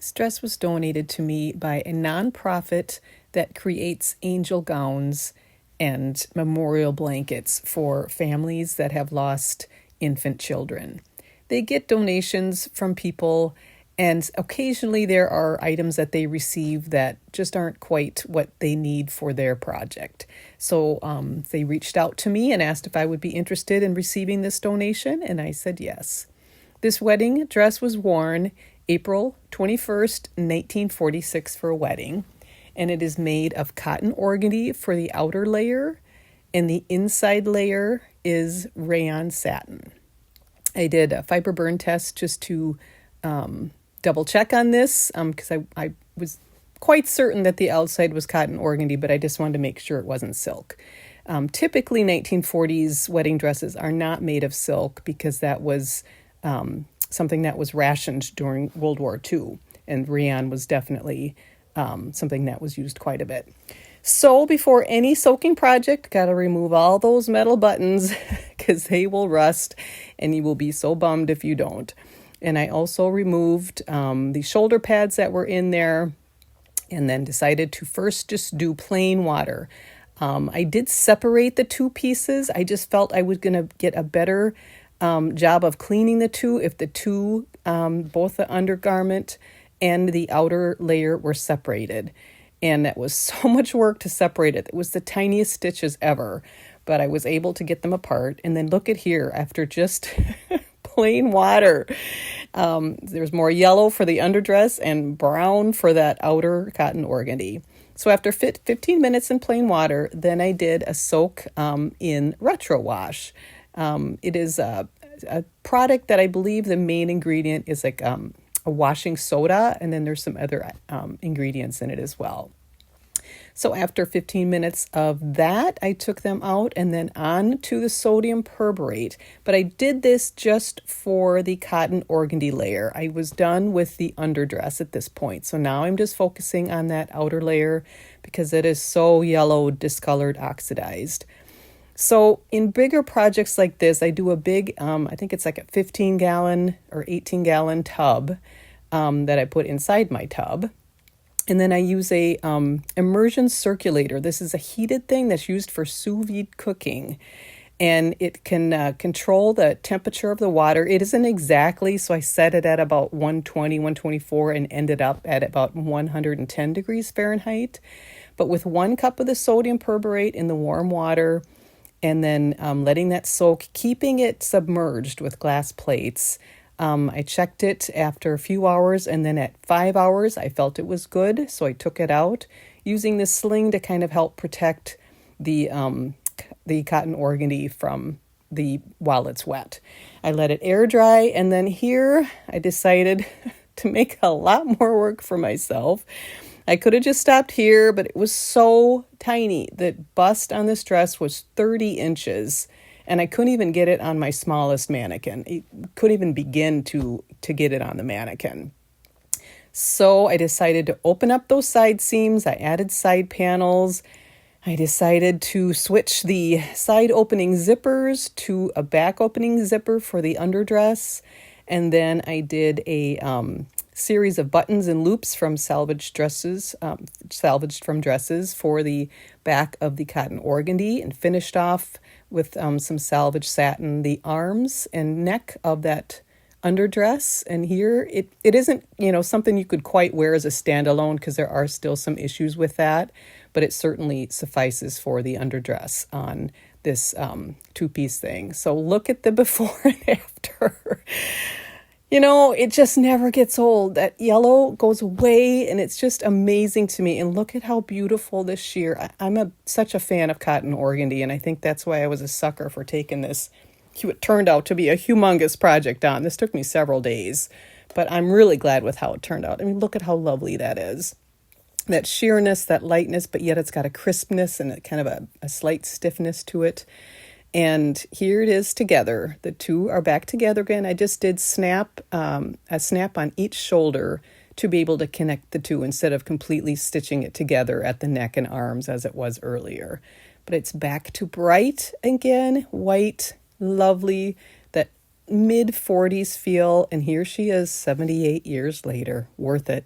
This dress was donated to me by a nonprofit that creates angel gowns and memorial blankets for families that have lost infant children. They get donations from people, and occasionally there are items that they receive that just aren't quite what they need for their project. So they reached out to me and asked if I would be interested in receiving this donation, and I said yes. This wedding dress was worn April 21st, 1946 for a wedding, and it is made of cotton organdy for the outer layer, and the inside layer is rayon satin. I did a fiber burn test just to double check on this because I was quite certain that the outside was cotton organdy, but I just wanted to make sure it wasn't silk. Typically, 1940s wedding dresses are not made of silk because that was something that was rationed during World War II, and rayon was definitely something that was used quite a bit. So before any soaking project, got to remove all those metal buttons because they will rust and you will be so bummed if you don't. And I also removed the shoulder pads that were in there and then decided to first just do plain water. I did separate the two pieces. I just felt I was going to get a better job of cleaning the two if the two, both the undergarment and the outer layer were separated. And that was so much work to separate it. It was the tiniest stitches ever, but I was able to get them apart. And then look at here, after just plain water, there's more yellow for the underdress and brown for that outer cotton organdy. So after 15 minutes in plain water, then I did a soak in retro wash. It is a product that I believe the main ingredient is like a washing soda, and then there's some other ingredients in it as well. So after 15 minutes of that, I took them out and then on to the sodium perborate. But I did this just for the cotton organdy layer. I was done with the underdress at this point. So now I'm just focusing on that outer layer because it is so yellow, discolored, oxidized. So in bigger projects like this, I do a big, I think it's like a 15-gallon or 18-gallon tub that I put inside my tub. And then I use a immersion circulator. This is a heated thing that's used for sous vide cooking. And it can control the temperature of the water. It isn't exactly, so I set it at about 120, 124 and ended up at about 110 degrees Fahrenheit. But with 1 cup of the sodium perborate in the warm water, and then letting that soak, keeping it submerged with glass plates. I checked it after a few hours, and then at 5 hours, I felt it was good, so I took it out, using this sling to kind of help protect the cotton organdy from while it's wet. I let it air dry, and then here I decided to make a lot more work for myself. I could have just stopped here, but it was so tiny. The bust on this dress was 30 inches, and I couldn't even get it on my smallest mannequin. I couldn't even begin to get it on the mannequin. So I decided to open up those side seams. I added side panels. I decided to switch the side opening zippers to a back opening zipper for the underdress. And then I did a series of buttons and loops from salvaged from dresses for the back of the cotton organdy, and finished off with some salvaged satin the arms and neck of that underdress. And here it isn't something you could quite wear as a standalone because there are still some issues with that, but it certainly suffices for the underdress on this two-piece thing. So look at the before and after. It just never gets old. That yellow goes away, and it's just amazing to me. And look at how beautiful this sheer. I'm such a fan of cotton organdy, and I think that's why I was a sucker for taking this. It turned out to be a humongous project on. This took me several days, but I'm really glad with how it turned out. I mean, look at how lovely that is. That sheerness, that lightness, but yet it's got a crispness and a kind of a slight stiffness to it. And here it is together. The two are back together again. I just did a snap on each shoulder to be able to connect the two instead of completely stitching it together at the neck and arms as it was earlier. But it's back to bright again, white, lovely, that mid 40s feel, and here she is 78 years later. Worth it.